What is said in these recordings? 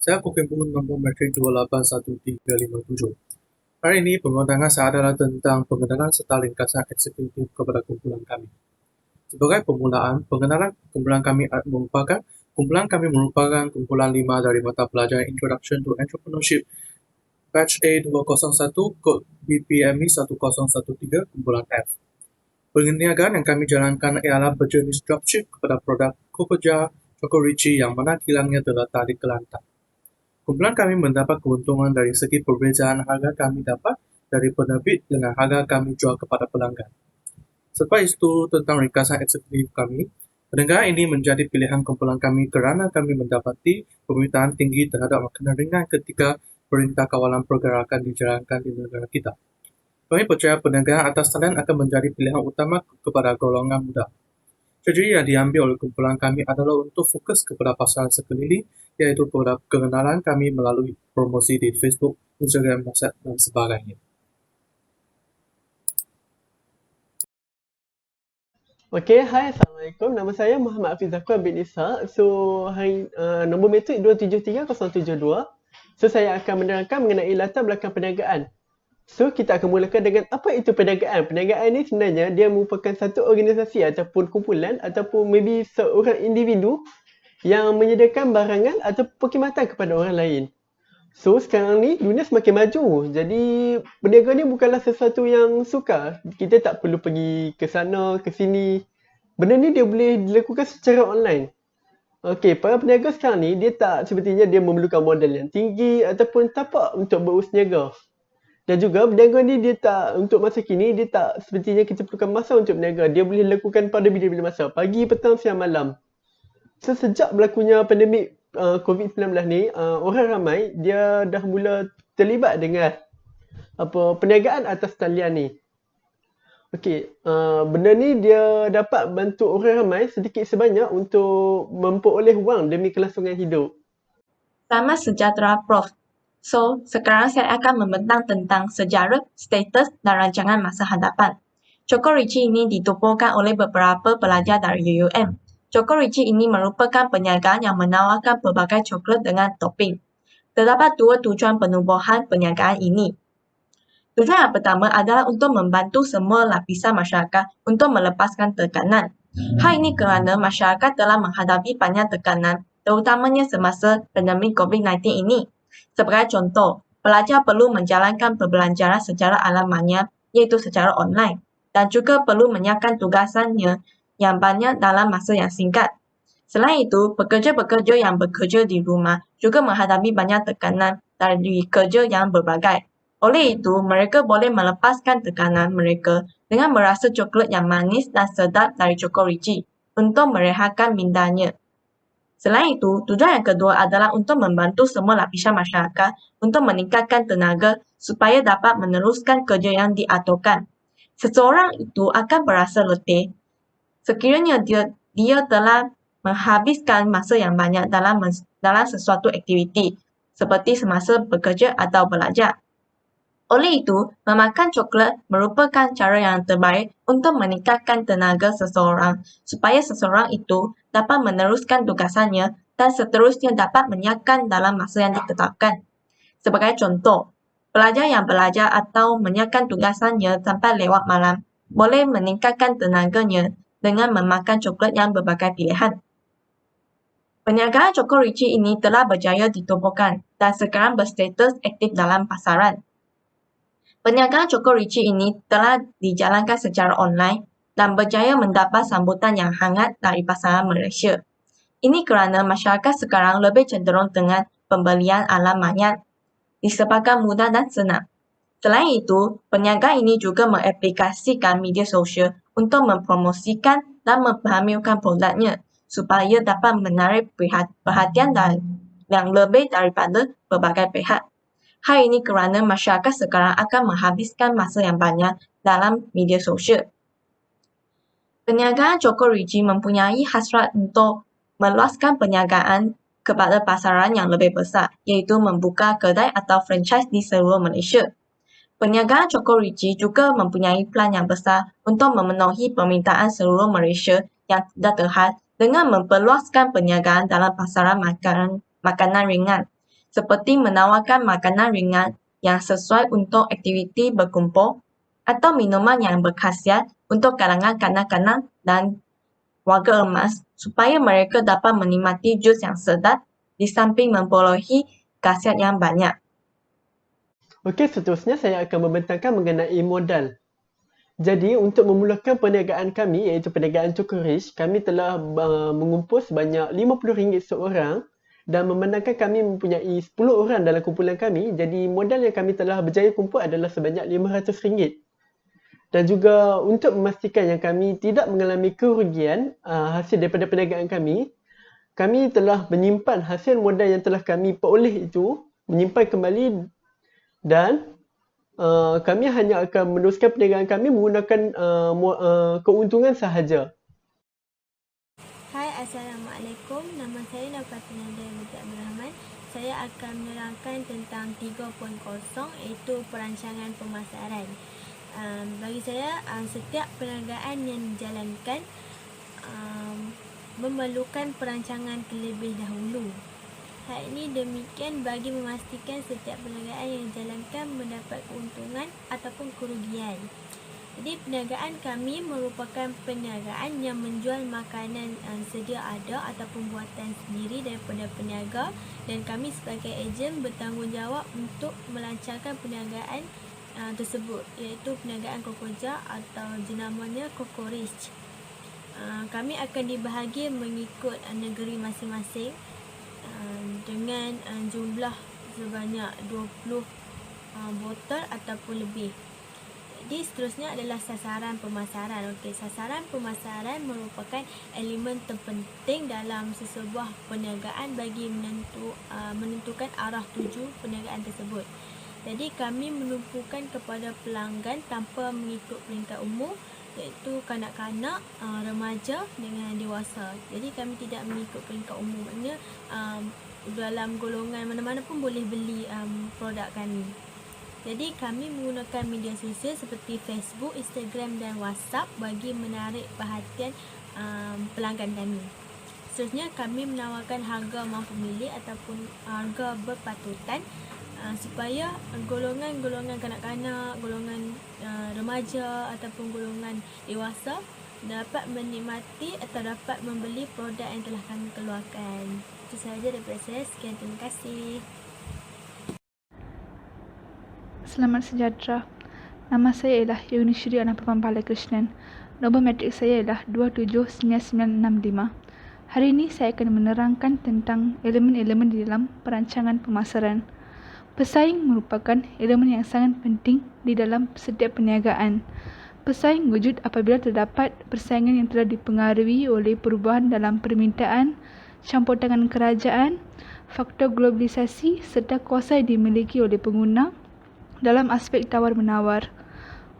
Saya Kukimpun nombor metrik 281357. Hari ini pemandangan saya adalah tentang pengenalan serta ringkasan eksekutif kepada kumpulan kami. Sebagai permulaan, pengenalan kumpulan kami merupakan kumpulan 5 dari mata pelajaran Introduction to Entrepreneurship Batch A 201 Kod BPME 1013 kumpulan F. Perniagaan yang kami jalankan ialah berjenis dropship kepada produk Kopeja Chocorichi yang mana kilangnya terletak di Kelantan. Kumpulan kami mendapat keuntungan dari segi perbezaan harga kami dapat dari penerbit dengan harga kami jual kepada pelanggan. Selepas itu, tentang ringkasan eksekutif kami, perniagaan ini menjadi pilihan kumpulan kami kerana kami mendapati permintaan tinggi terhadap makanan ringan ketika Perintah Kawalan Pergerakan dijalankan di negara kita. Kami percaya perniagaan atas talian akan menjadi pilihan utama kepada golongan muda. Strategi yang diambil oleh kumpulan kami adalah untuk fokus kepada pasaran sekeliling, iaitu kepada pengenalan kami melalui promosi di Facebook, Instagram, WhatsApp dan sebagainya. Okey, hai, Assalamualaikum. Nama saya Muhammad Hafiz Zakwan bin Ishaq. So, nombor metrik 273072. So, saya akan menerangkan mengenai latar belakang perniagaan. So, kita akan mulakan dengan apa itu perniagaan. Perniagaan ni sebenarnya dia merupakan satu organisasi ataupun kumpulan ataupun maybe seorang individu yang menyediakan barangan atau perkhidmatan kepada orang lain. So, sekarang ni dunia semakin maju. Jadi, berniaga ni bukanlah sesuatu yang sukar. Kita tak perlu pergi ke sana, ke sini. Benda ni dia boleh dilakukan secara online. Okey, para peniaga sekarang ni, dia tak sepertinya dia memerlukan modal yang tinggi ataupun tapak untuk berurus niaga. Dan juga berniaga ni dia tak, untuk masa kini, dia tak sepertinya kita perlukan masa untuk berniaga. Dia boleh dilakukan pada bila-bila masa. Pagi, petang, siang, malam. So, sejak berlakunya pandemik COVID-19 ni, orang ramai dia dah mula terlibat dengan perniagaan atas talian ni. Okey, benda ni dia dapat bantu orang ramai sedikit sebanyak untuk memperoleh wang demi kelangsungan hidup. Selamat sejahtera, Prof. So, sekarang saya akan membentang tentang sejarah, status dan rancangan masa hadapan. Chocorichi ini ditubuhkan oleh beberapa pelajar dari UUM. Chocorichi ini merupakan perniagaan yang menawarkan pelbagai coklat dengan topping. Terdapat dua tujuan penubuhan perniagaan ini. Tujuan yang pertama adalah untuk membantu semua lapisan masyarakat untuk melepaskan tekanan. Hal ini kerana masyarakat telah menghadapi banyak tekanan, terutamanya semasa pandemik COVID-19 ini. Sebagai contoh, pelajar perlu menjalankan perbelanjaan secara alamannya, iaitu secara online, dan juga perlu menyiapkan tugasannya yang banyak dalam masa yang singkat. Selain itu, pekerja-pekerja yang bekerja di rumah juga menghadapi banyak tekanan dari kerja yang berbagai. Oleh itu, mereka boleh melepaskan tekanan mereka dengan merasa coklat yang manis dan sedap dari Chocorichi untuk merehatkan mindanya. Selain itu, tujuan yang kedua adalah untuk membantu semua lapisan masyarakat untuk meningkatkan tenaga supaya dapat meneruskan kerja yang diaturkan. Seseorang itu akan berasa letih sekiranya dia telah menghabiskan masa yang banyak dalam sesuatu aktiviti seperti semasa bekerja atau belajar. Oleh itu, memakan coklat merupakan cara yang terbaik untuk meningkatkan tenaga seseorang supaya seseorang itu dapat meneruskan tugasannya dan seterusnya dapat menyiapkan dalam masa yang ditetapkan. Sebagai contoh, pelajar yang belajar atau menyiapkan tugasannya sampai lewat malam boleh meningkatkan tenaganya dengan memakan coklat yang berbagai pilihan. Perniagaan Chocorichi ini telah berjaya ditubuhkan dan sekarang berstatus aktif dalam pasaran. Perniagaan Chocorichi ini telah dijalankan secara online dan berjaya mendapat sambutan yang hangat dari pasaran Malaysia. Ini kerana masyarakat sekarang lebih cenderung dengan pembelian ala manyat disebabkan mudah dan senang. Selain itu, perniagaan ini juga mengaplikasikan media sosial untuk mempromosikan dan memperhamilkan produknya supaya dapat menarik perhatian yang lebih daripada berbagai pihak. Hal ini kerana masyarakat sekarang akan menghabiskan masa yang banyak dalam media sosial. Perniagaan Chocorichi mempunyai hasrat untuk meluaskan perniagaan kepada pasaran yang lebih besar, iaitu membuka kedai atau franchise di seluruh Malaysia. Perniagaan Chocorichi juga mempunyai plan yang besar untuk memenuhi permintaan seluruh Malaysia yang tidak terhad dengan memperluaskan perniagaan dalam pasaran makanan ringan. seperti menawarkan makanan ringan yang sesuai untuk aktiviti berkumpul atau minuman yang berkhasiat untuk kalangan kanak-kanak dan warga emas supaya mereka dapat menikmati jus yang sedap di samping memperolehi khasiat yang banyak. Okey, seterusnya saya akan membentangkan mengenai modal. Jadi, untuk memulakan perniagaan kami, iaitu perniagaan Cokorich, kami telah mengumpul sebanyak RM50 seorang dan memandangkan kami mempunyai 10 orang dalam kumpulan kami, jadi modal yang kami telah berjaya kumpul adalah sebanyak RM500. Dan juga untuk memastikan yang kami tidak mengalami kerugian hasil daripada perniagaan kami telah menyimpan hasil modal yang telah kami peroleh itu, menyimpan kembali dan kami hanya akan meneruskan perniagaan kami menggunakan keuntungan sahaja. Hai, Assalamualaikum. Nama saya Nafati Nadia binti Abdul Rahman. Saya akan menerangkan tentang 3.0 iaitu perancangan pemasaran. Bagi saya, setiap perniagaan yang dijalankan memerlukan perancangan terlebih dahulu. Hal ini demikian bagi memastikan setiap perniagaan yang dijalankan mendapat keuntungan ataupun kerugian. Jadi perniagaan kami merupakan perniagaan yang menjual makanan sedia ada ataupun buatan sendiri daripada peniaga, dan kami sebagai ejen bertanggungjawab untuk melancarkan perniagaan tersebut, iaitu perniagaan Cokoja atau jenamanya Cokorich. Kami akan dibahagi mengikut negeri masing-masing dengan jumlah sebanyak 20 botol ataupun lebih. Jadi seterusnya adalah sasaran pemasaran. Okey, sasaran pemasaran merupakan elemen terpenting dalam sesebuah perniagaan bagi menentukan arah tuju perniagaan tersebut. Jadi kami menumpukan kepada pelanggan tanpa mengikut peringkat umur, iaitu kanak-kanak, remaja dengan dewasa. Jadi kami tidak mengikut peringkat umur, maknanya dalam golongan mana-mana pun boleh beli produk kami. Jadi kami menggunakan media sosial seperti Facebook, Instagram dan WhatsApp bagi menarik perhatian pelanggan kami. Seterusnya kami menawarkan harga mampu milik ataupun harga berpatutan supaya golongan-golongan kanak-kanak, golongan remaja ataupun golongan dewasa dapat menikmati atau dapat membeli produk yang telah kami keluarkan. Itu sahaja daripada saya. Sekian, terima kasih. Selamat sejahtera. Nama saya ialah Yunishri Anapurvan Balakrishnan. Nombor matrik saya ialah 279965. Hari ini saya akan menerangkan tentang elemen-elemen di dalam perancangan pemasaran. Pesaing merupakan elemen yang sangat penting di dalam setiap perniagaan. Pesaing wujud apabila terdapat persaingan yang telah dipengaruhi oleh perubahan dalam permintaan, campur tangan kerajaan, faktor globalisasi serta kuasa yang dimiliki oleh pengguna dalam aspek tawar-menawar.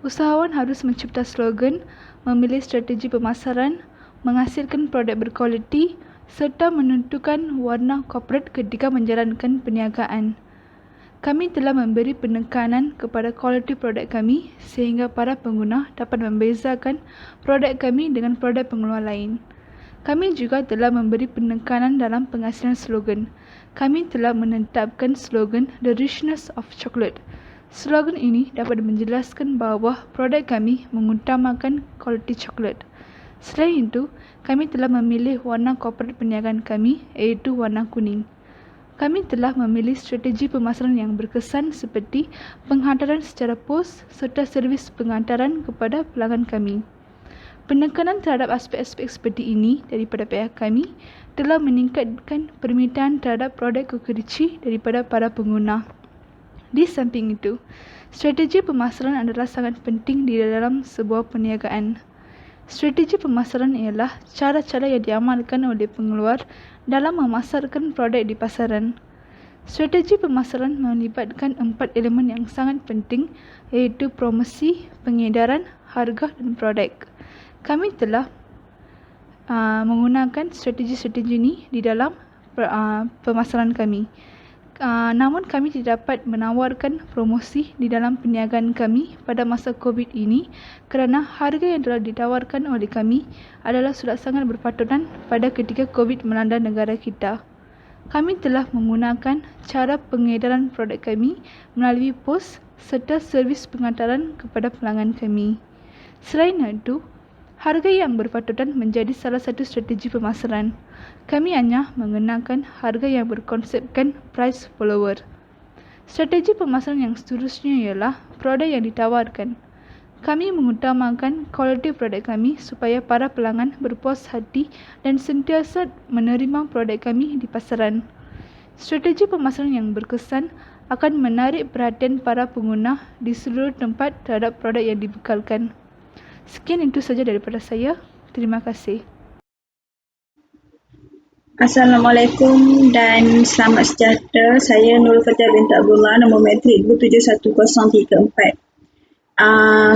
Usahawan harus mencipta slogan, memilih strategi pemasaran, menghasilkan produk berkualiti serta menentukan warna korporat ketika menjalankan perniagaan. Kami telah memberi penekanan kepada kualiti produk kami sehingga para pengguna dapat membezakan produk kami dengan produk pengeluar lain. Kami juga telah memberi penekanan dalam penghasilan slogan. Kami telah menetapkan slogan The Richness of Chocolate. Slogan ini dapat menjelaskan bahawa produk kami mengutamakan kualiti coklat. Selain itu, kami telah memilih warna korporat perniagaan kami iaitu warna kuning. Kami telah memilih strategi pemasaran yang berkesan seperti penghantaran secara pos serta servis penghantaran kepada pelanggan kami. Penekanan terhadap aspek-aspek seperti ini daripada pihak kami telah meningkatkan permintaan terhadap produk Cokorich daripada para pengguna. Di samping itu, strategi pemasaran adalah sangat penting di dalam sebuah perniagaan. Strategi pemasaran ialah cara-cara yang diamalkan oleh pengeluar dalam memasarkan produk di pasaran. Strategi pemasaran melibatkan 4 elemen yang sangat penting iaitu promosi, pengedaran, harga dan produk. Kami telah menggunakan strategi-strategi ini di dalam pemasaran kami. Namun kami tidak dapat menawarkan promosi di dalam perniagaan kami pada masa COVID ini kerana harga yang telah ditawarkan oleh kami adalah sudah sangat berpatutan pada ketika COVID melanda negara kita. Kami telah menggunakan cara pengedaran produk kami melalui pos serta servis pengantaran kepada pelanggan kami. Selain itu, harga yang berpatutan menjadi salah satu strategi pemasaran. Kami hanya mengenakan harga yang berkonsepkan price follower. Strategi pemasaran yang seterusnya ialah produk yang ditawarkan. Kami mengutamakan kualiti produk kami supaya para pelanggan berpuas hati dan sentiasa menerima produk kami di pasaran. Strategi pemasaran yang berkesan akan menarik perhatian para pengguna di seluruh tempat terhadap produk yang dibekalkan. Sekian itu saja daripada saya. Terima kasih. Assalamualaikum dan selamat sejahtera. Saya Nurul Fatihah binti Abdullah, nombor matrik 271034.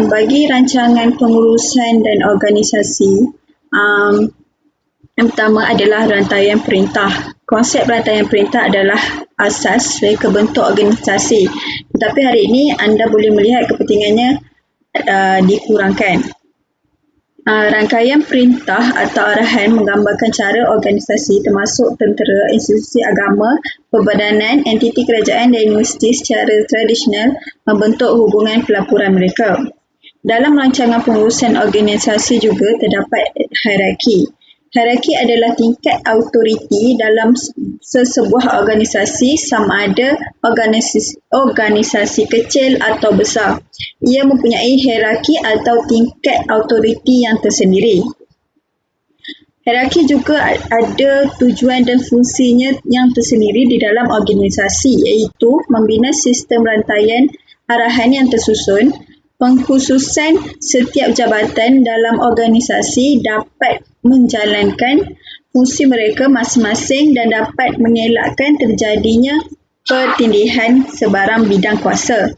Bagi rancangan pengurusan dan organisasi, yang pertama adalah rantaian perintah. Konsep rantaian perintah adalah asas reka bentuk organisasi. Tetapi hari ini anda boleh melihat kepentingannya dikurangkan. Rangkaian perintah atau arahan menggambarkan cara organisasi termasuk tentera, institusi agama, perbadanan, entiti kerajaan dan universiti secara tradisional membentuk hubungan pelaporan mereka. Dalam rancangan pengurusan organisasi juga terdapat hierarki. Hierarki adalah tingkat autoriti dalam sesebuah organisasi sama ada organisasi kecil atau besar. Ia mempunyai hierarki atau tingkat autoriti yang tersendiri. Hierarki juga ada tujuan dan fungsinya yang tersendiri di dalam organisasi, iaitu membina sistem rantaian arahan yang tersusun, pengkhususan setiap jabatan dalam organisasi dapat menjalankan fungsi mereka masing-masing dan dapat mengelakkan terjadinya pertindihan sebarang bidang kuasa.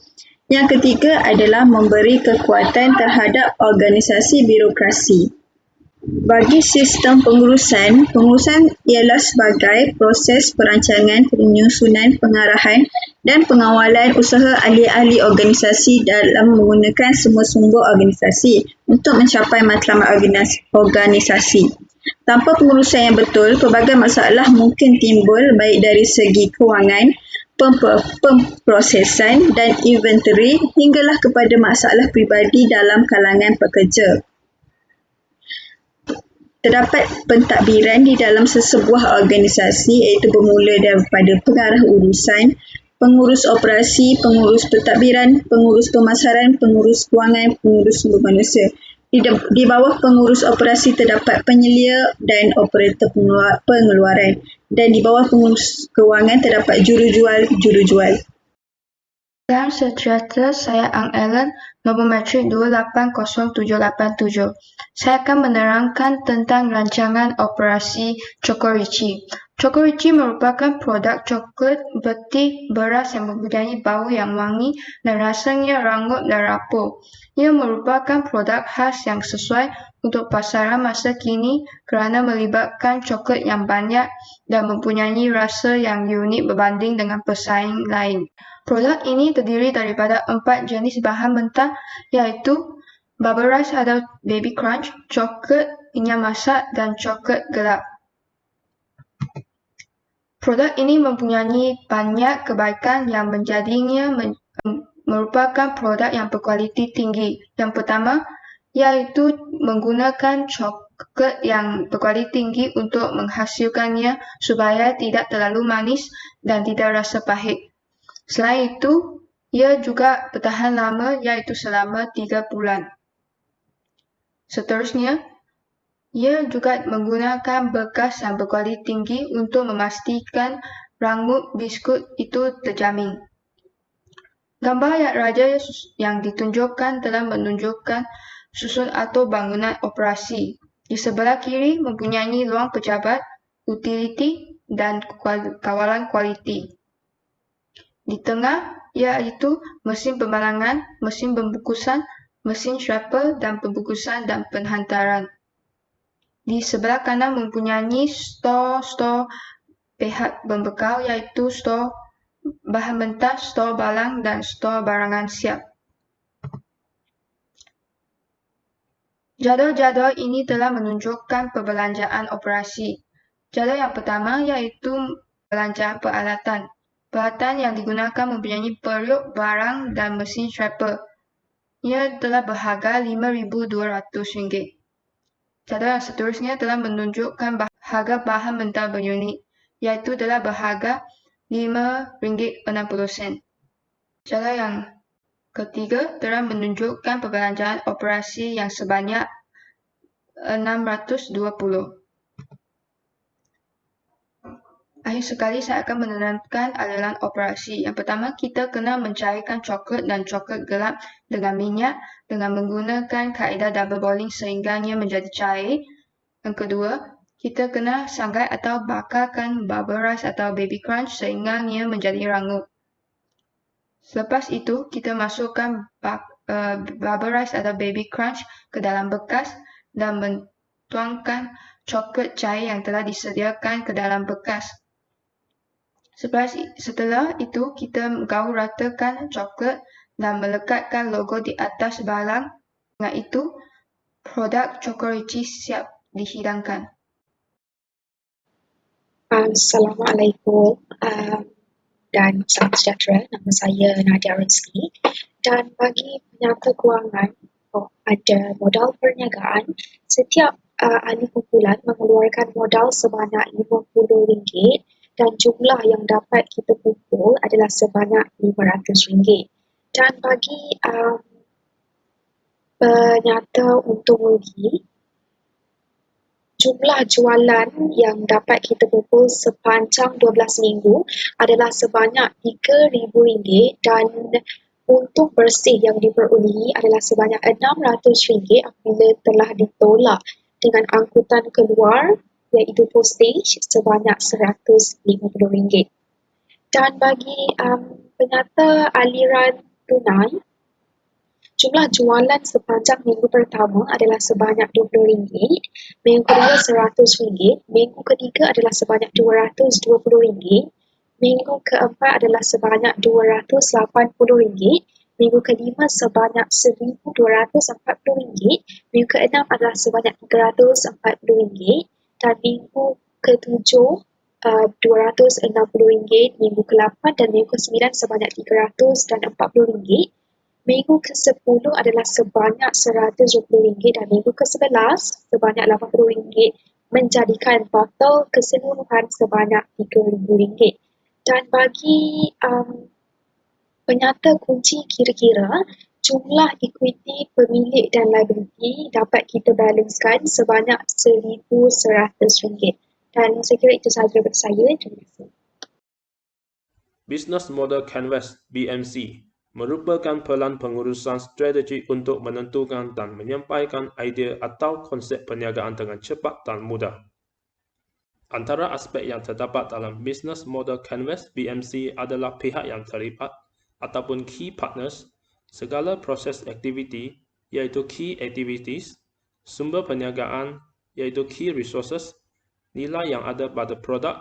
Yang ketiga adalah memberi kekuatan terhadap organisasi birokrasi. Bagi sistem pengurusan ialah sebagai proses perancangan, penyusunan, pengarahan dan pengawalan usaha ahli-ahli organisasi dalam menggunakan semua sumber organisasi untuk mencapai matlamat organisasi. Tanpa pengurusan yang betul, pelbagai masalah mungkin timbul baik dari segi kewangan, pemprosesan dan inventory hinggalah kepada masalah peribadi dalam kalangan pekerja. Terdapat pentadbiran di dalam sesebuah organisasi iaitu bermula daripada pengarah urusan, pengurus operasi, pengurus pentadbiran, pengurus pemasaran, pengurus kewangan, pengurus sumber manusia. Di bawah pengurus operasi terdapat penyelia dan operator pengeluaran. Dan di bawah pengurus kewangan terdapat jurujual. Salam sejahtera, saya Ang Ellen, nombor matrik 280787. Saya akan menerangkan tentang rancangan operasi Chocorichi. Chocorichi merupakan produk coklat betik beras yang mempunyai bau yang wangi dan rasanya rangup dan rapuh. Ia merupakan produk khas yang sesuai untuk pasaran masa kini kerana melibatkan coklat yang banyak dan mempunyai rasa yang unik berbanding dengan pesaing lain. Produk ini terdiri daripada 4 jenis bahan mentah iaitu bubble rice atau baby crunch, coklat, minyak masak dan coklat gelap. Produk ini mempunyai banyak kebaikan yang menjadinya merupakan produk yang berkualiti tinggi. Yang pertama, iaitu menggunakan coklat yang berkualiti tinggi untuk menghasilkannya supaya tidak terlalu manis dan tidak rasa pahit. Selain itu, ia juga bertahan lama iaitu selama 3 bulan. Seterusnya, ia juga menggunakan bekas yang berkualiti tinggi untuk memastikan rangup biskut itu terjamin. Gambar raja yang ditunjukkan telah menunjukkan susun atau bangunan operasi. Di sebelah kiri mempunyai ruang pejabat, utiliti dan kawalan kualiti. Di tengah iaitu mesin pemalangan, mesin pembungkusan, mesin shrapper dan pembungkusan dan penghantaran. Di sebelah kanan mempunyai stor pihak pembekal iaitu stor bahan mentah, stor balang dan stor barangan siap. Jadual-jadual ini telah menunjukkan perbelanjaan operasi. Jadual yang pertama iaitu belanja peralatan. Peralatan yang digunakan mempunyai periuk, barang dan mesin scraper. Ia telah berharga RM5,200. Cadar yang seterusnya telah menunjukkan harga bahan mentah berunit, iaitu telah berharga RM5.60. Cadar yang ketiga telah menunjukkan perbelanjaan operasi yang sebanyak RM620. Akhir sekali saya akan menerangkan aliran operasi. Yang pertama, kita kena mencairkan coklat dan coklat gelap dengan minyak dengan menggunakan kaedah double boiling sehingganya menjadi cair. Yang kedua, kita kena sangrai atau bakarkan bubble rice atau baby crunch sehingganya menjadi rangup. Selepas itu, kita masukkan bubble rice atau baby crunch ke dalam bekas dan mentuangkan coklat cair yang telah disediakan ke dalam bekas. Setelah itu, kita gaul ratakan coklat dan melekatkan logo di atas barang. Dengan itu, produk Chocorichi siap dihidangkan. Assalamualaikum dan salam sejahtera. Nama saya Nadia Rizki dan bagi penyata kewangan ada modal perniagaan. Setiap ahli kumpulan mengeluarkan modal sebanyak RM50 dan jumlah yang dapat kita kumpul adalah sebanyak RM500. Dan bagi penyata untung rugi, jumlah jualan yang dapat kita kumpul sepanjang 12 minggu adalah sebanyak RM3,000 dan untung bersih yang diperolehi adalah sebanyak RM600 apabila telah ditolak dengan angkutan keluar iaitu postage sebanyak RM150. Dan bagi penyata aliran tunai, jumlah jualan sepanjang minggu pertama adalah sebanyak RM20, minggu kedua RM100, minggu ketiga adalah sebanyak RM220, minggu keempat adalah sebanyak RM280, minggu kelima sebanyak RM1,240, minggu keenam adalah sebanyak RM340, dan minggu ketujuh RM260, minggu ke-8 dan minggu ke-9 sebanyak RM340, minggu ke-10 adalah sebanyak RM120 dan minggu ke-11 sebanyak RM80, menjadikan total keseluruhan sebanyak RM3,000. Dan bagi penyata kunci kira-kira, jumlah ekuiti pemilik dan liability dapat kita balancekan sebanyak RM1,100. Dan saya kira itu sahaja daripada saya. Terima kasih. Business Model Canvas (BMC) merupakan pelan pengurusan strategi untuk menentukan dan menyampaikan idea atau konsep perniagaan dengan cepat dan mudah. Antara aspek yang terdapat dalam Business Model Canvas (BMC) adalah pihak yang terlibat ataupun key partners, segala proses aktiviti iaitu key activities, sumber perniagaan iaitu key resources, nilai yang ada pada produk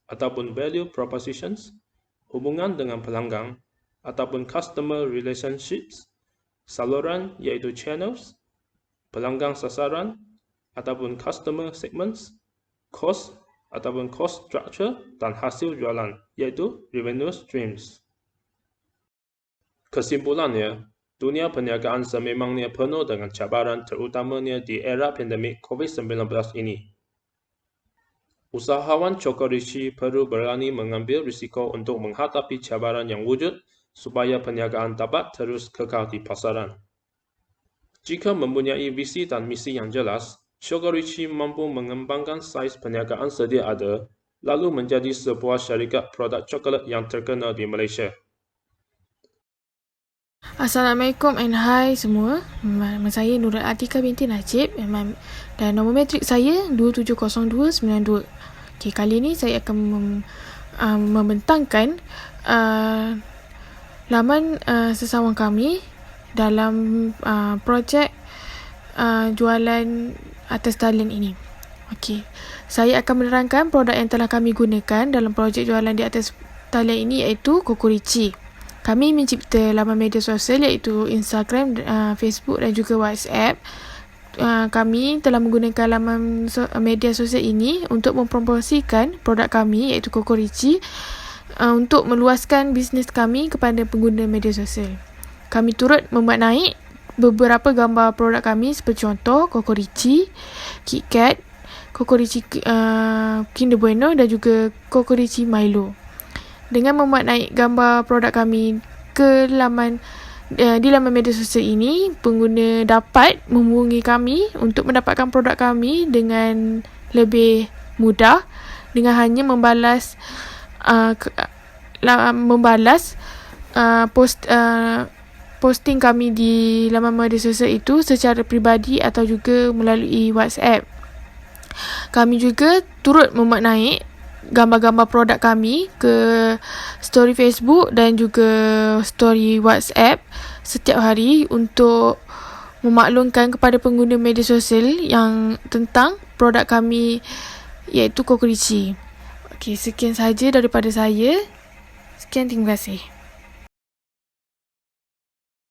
ataupun value propositions, hubungan dengan pelanggan ataupun customer relationships, saluran iaitu channels, pelanggan sasaran ataupun customer segments, cost ataupun cost structure dan hasil jualan iaitu revenue streams. Kesimpulannya, dunia perniagaan sememangnya penuh dengan cabaran terutamanya di era pandemik COVID-19 ini. Usahawan Chocorichi perlu berani mengambil risiko untuk menghadapi cabaran yang wujud supaya perniagaan dapat terus kekal di pasaran. Jika mempunyai visi dan misi yang jelas, Chocorichi mampu mengembangkan saiz perniagaan sedia ada, lalu menjadi sebuah syarikat produk coklat yang terkenal di Malaysia. Assalamualaikum and hi semua. Nama saya Nurul Atika binti Najib dan nombor metrik saya 270292. Okay, kali ini saya akan membentangkan laman sesawang kami dalam projek jualan atas talian ini. Okey, saya akan menerangkan produk yang telah kami gunakan dalam projek jualan di atas talian ini iaitu Chocorichi. Kami mencipta laman media sosial iaitu Instagram, Facebook dan juga WhatsApp kami telah menggunakan laman media sosial ini untuk mempromosikan produk kami iaitu Cocorici untuk meluaskan bisnes kami kepada pengguna media sosial. Kami turut membuat naik beberapa gambar produk kami seperti contoh Cocorici, KitKat, Cocorici Kinder Bueno dan juga Cocorici Milo. Dengan membuat naik gambar produk kami ke di laman media sosial ini, pengguna dapat menghubungi kami untuk mendapatkan produk kami dengan lebih mudah dengan hanya membalas posting kami di laman media sosial itu secara peribadi atau juga melalui WhatsApp. Kami juga turut membuat naik gambar-gambar produk kami ke story Facebook dan juga story WhatsApp setiap hari untuk memaklumkan kepada pengguna media sosial yang tentang produk kami iaitu Cocorici. Okey, sekian sahaja daripada saya. Sekian, terima kasih.